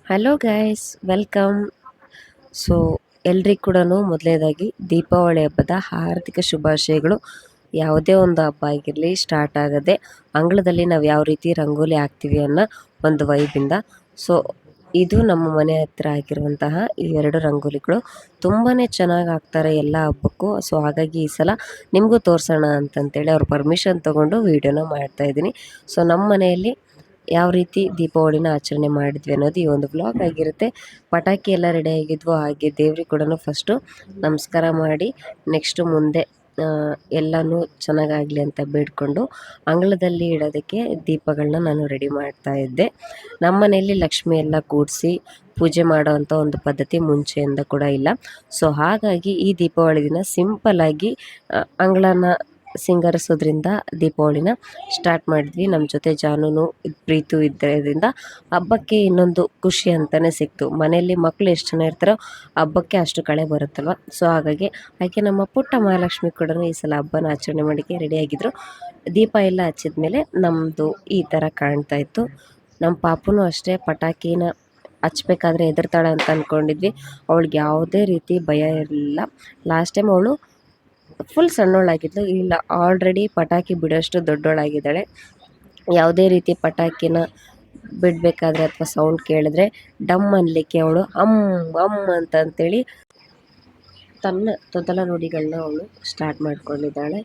Hello guys, welcome. So ಎಲ್ರಿಗೂ ಕೂಡ ಮೊದಲನೇದಾಗಿ ದೀಪಾವಳಿ ಹಬ್ಬದ ಹಾರ್ದಿಕ ಶುಭಾಶಯಗಳು. ಯಾವುದೇ ಒಂದು ಹಬ್ಬ ಆಗಿರಲಿ ಸ್ಟಾರ್ಟ್ ಆಗದೆ ಅಂಗಳದಲ್ಲಿ ನಾವು ಯಾವ ರೀತಿ ರಂಗೋಲಿ ಹಾಕ್ತೀವಿ ಅನ್ನೋ ಒಂದು ವೈಬಿಂದ. ಸೊ ಇದು ನಮ್ಮ ಮನೆ ಹತ್ರ ಆಗಿರುವಂತಹ ಈ ಎರಡು ರಂಗೋಲಿಗಳು ತುಂಬಾ ಚೆನ್ನಾಗಿ ಹಾಕ್ತಾರೆ ಎಲ್ಲ ಹಬ್ಬಕ್ಕೂ. ಸೊ ಹಾಗಾಗಿ ಈ ಸಲ ನಿಮಗೂ ತೋರಿಸೋಣ ಅಂತಂತೇಳಿ ಅವ್ರ ಪರ್ಮಿಷನ್ ತೊಗೊಂಡು ವೀಡಿಯೋನ ಮಾಡ್ತಾಯಿದ್ದೀನಿ. ಸೊ ನಮ್ಮ ಮನೆಯಲ್ಲಿ ಯಾವ ರೀತಿ ದೀಪಾವಳಿನ ಆಚರಣೆ ಮಾಡಿದ್ವಿ ಅನ್ನೋದು ಈ ಒಂದು ವ್ಲಾಗ್ ಆಗಿರುತ್ತೆ. ಪಟಾಕಿ ಎಲ್ಲ ರೆಡಿ ಆಗಿದ್ವು. ಹಾಗೆ ದೇವ್ರಿಗೆ ಕೂಡ ಫಸ್ಟು ನಮಸ್ಕಾರ ಮಾಡಿ ನೆಕ್ಸ್ಟು ಮುಂದೆ ಎಲ್ಲನೂ ಚೆನ್ನಾಗಾಗಲಿ ಅಂತ ಬೇಡಿಕೊಂಡು ಅಂಗಳದಲ್ಲಿ ಇಡೋದಕ್ಕೆ ದೀಪಗಳನ್ನ ನಾನು ರೆಡಿ ಮಾಡ್ತಾ ಇದ್ದೆ. ನಮ್ಮ ಮನೆಯಲ್ಲಿ ಲಕ್ಷ್ಮಿ ಎಲ್ಲ ಕೂಡಿಸಿ ಪೂಜೆ ಮಾಡೋವಂಥ ಒಂದು ಪದ್ಧತಿ ಮುಂಚೆಯಿಂದ ಕೂಡ ಇಲ್ಲ. ಸೊ ಹಾಗಾಗಿ ಈ ದೀಪಾವಳಿ ದಿನ ಸಿಂಪಲ್ಲಾಗಿ ಅಂಗಳನ ಸಿಂಗರಿಸೋದ್ರಿಂದ ದೀಪಾವಳಿನ ಸ್ಟಾರ್ಟ್ ಮಾಡಿದ್ವಿ. ನಮ್ಮ ಜೊತೆ ಜಾನೂ ಪ್ರೀತು ಇದ್ದರಿಂದ ಹಬ್ಬಕ್ಕೆ ಇನ್ನೊಂದು ಖುಷಿ ಅಂತಲೇ ಸಿಕ್ತು. ಮನೆಯಲ್ಲಿ ಮಕ್ಕಳು ಎಷ್ಟು ಜನ ಇರ್ತಾರೋ ಹಬ್ಬಕ್ಕೆ ಅಷ್ಟು ಕಳೆ ಬರುತ್ತಲ್ವ. ಸೊ ಹಾಗೆ ನಮ್ಮ ಪುಟ್ಟ ಮಹಾಲಕ್ಷ್ಮಿ ಕೂಡ ಈ ಸಲ ಹಬ್ಬನ ಆಚರಣೆ ಮಾಡೋಕ್ಕೆ ರೆಡಿಯಾಗಿದ್ದರು. ದೀಪ ಎಲ್ಲ ಹಚ್ಚಿದ ಮೇಲೆ ನಮ್ಮದು ಈ ಥರ ಕಾಣ್ತಾ ಇತ್ತು. ನಮ್ಮ ಪಾಪುನೂ ಅಷ್ಟೇ ಪಟಾಕಿನ ಹಚ್ಬೇಕಾದ್ರೆ ಹೆದರ್ತಾಳೆ ಅಂತ ಅಂದ್ಕೊಂಡಿದ್ವಿ. ಅವಳಿಗೆ ಯಾವುದೇ ರೀತಿ ಭಯ ಇರಲಿಲ್ಲ. ಲಾಸ್ಟ್ ಟೈಮ್ ಅವಳು ಫುಲ್ ಸಣ್ಣವಳಾಗಿದ್ಲು, ಇಲ್ಲ ಆಲ್ರೆಡಿ ಪಟಾಕಿ ಬಿಡೋಷ್ಟು ದೊಡ್ಡವಳಾಗಿದ್ದಾಳೆ. ಯಾವುದೇ ರೀತಿ ಪಟಾಕಿನ ಬಿಡಬೇಕಾದ್ರೆ ಅಥವಾ ಸೌಂಡ್ ಕೇಳಿದ್ರೆ ಡಮ್ ಅನ್ನಲಿಕ್ಕೆ ಅವಳು ಅಮ್ ಅಂತಂತೇಳಿ ತನ್ನ ತೊದಲ ನುಡಿಗಳನ್ನ ಅವಳು ಸ್ಟಾರ್ಟ್ ಮಾಡ್ಕೊಂಡಿದ್ದಾಳೆ.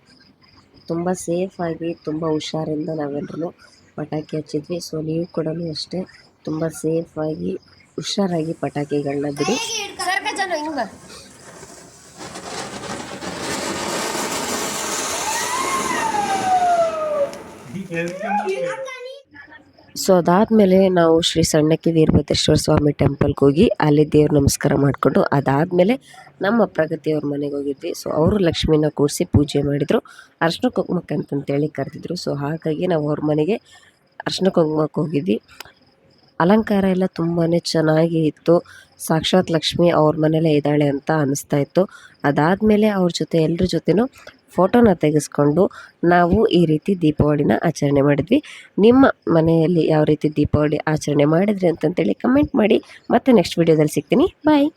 ತುಂಬ ಸೇಫಾಗಿ ತುಂಬ ಹುಷಾರಿಂದ ನಾವೆಲ್ಲರೂ ಪಟಾಕಿ ಹಚ್ಚಿದ್ವಿ. ಸೊ ನೀವು ಕೂಡ ಅಷ್ಟೇ ತುಂಬ ಸೇಫಾಗಿ ಹುಷಾರಾಗಿ ಪಟಾಕಿಗಳನ್ನ ಬಿಡಿ. ಸೊ ಅದಾದಮೇಲೆ ನಾವು ಶ್ರೀ ಸಣ್ಣಕ್ಕಿ ವೀರಭದ್ರೇಶ್ವರ ಸ್ವಾಮಿ ಟೆಂಪಲ್ಗೆ ಹೋಗಿ ಅಲ್ಲಿ ದೇವ್ರ ನಮಸ್ಕಾರ ಮಾಡಿಕೊಂಡು ಅದಾದಮೇಲೆ ನಮ್ಮ ಪ್ರಗತಿಯವ್ರ ಮನೆಗೆ ಹೋಗಿದ್ವಿ. ಸೊ ಅವರು ಲಕ್ಷ್ಮಿನ ಕೂರಿಸಿ ಪೂಜೆ ಮಾಡಿದರು. ಅರ್ಶಿನ ಕುಂಕುಮಕ್ಕೆ ಅಂತಂತೇಳಿ ಕರೆದಿದ್ರು. ಸೊ ಹಾಗಾಗಿ ನಾವು ಅವ್ರ ಮನೆಗೆ ಅರ್ಶಿನ ಕುಂಕುಮಕ್ಕೆ ಹೋಗಿದ್ವಿ. ಅಲಂಕಾರ ಎಲ್ಲ ತುಂಬಾ ಚೆನ್ನಾಗಿ ಇತ್ತು. ಸಾಕ್ಷಾತ್ ಲಕ್ಷ್ಮಿ ಅವ್ರ ಮನೇಲೇ ಇದ್ದಾಳೆ ಅಂತ ಅನ್ನಿಸ್ತಾ ಇತ್ತು. ಅದಾದಮೇಲೆ ಅವ್ರ ಜೊತೆ ಎಲ್ಲರ ಜೊತೆನೂ ಫೋಟೋನ ತೆಗೆಸ್ಕೊಂಡು ನಾವು ಈ ರೀತಿ ದೀಪಾವಳಿನ ಆಚರಣೆ ಮಾಡಿದ್ವಿ. ನಿಮ್ಮ ಮನೆಯಲ್ಲಿ ಯಾವ ರೀತಿ ದೀಪಾವಳಿ ಆಚರಣೆ ಮಾಡಿದ್ರಿ ಅಂತಂತೇಳಿ ಕಮೆಂಟ್ ಮಾಡಿ. ಮತ್ತೆ ನೆಕ್ಸ್ಟ್ ವೀಡಿಯೋದಲ್ಲಿ ಸಿಗ್ತೀನಿ. ಬಾಯ್.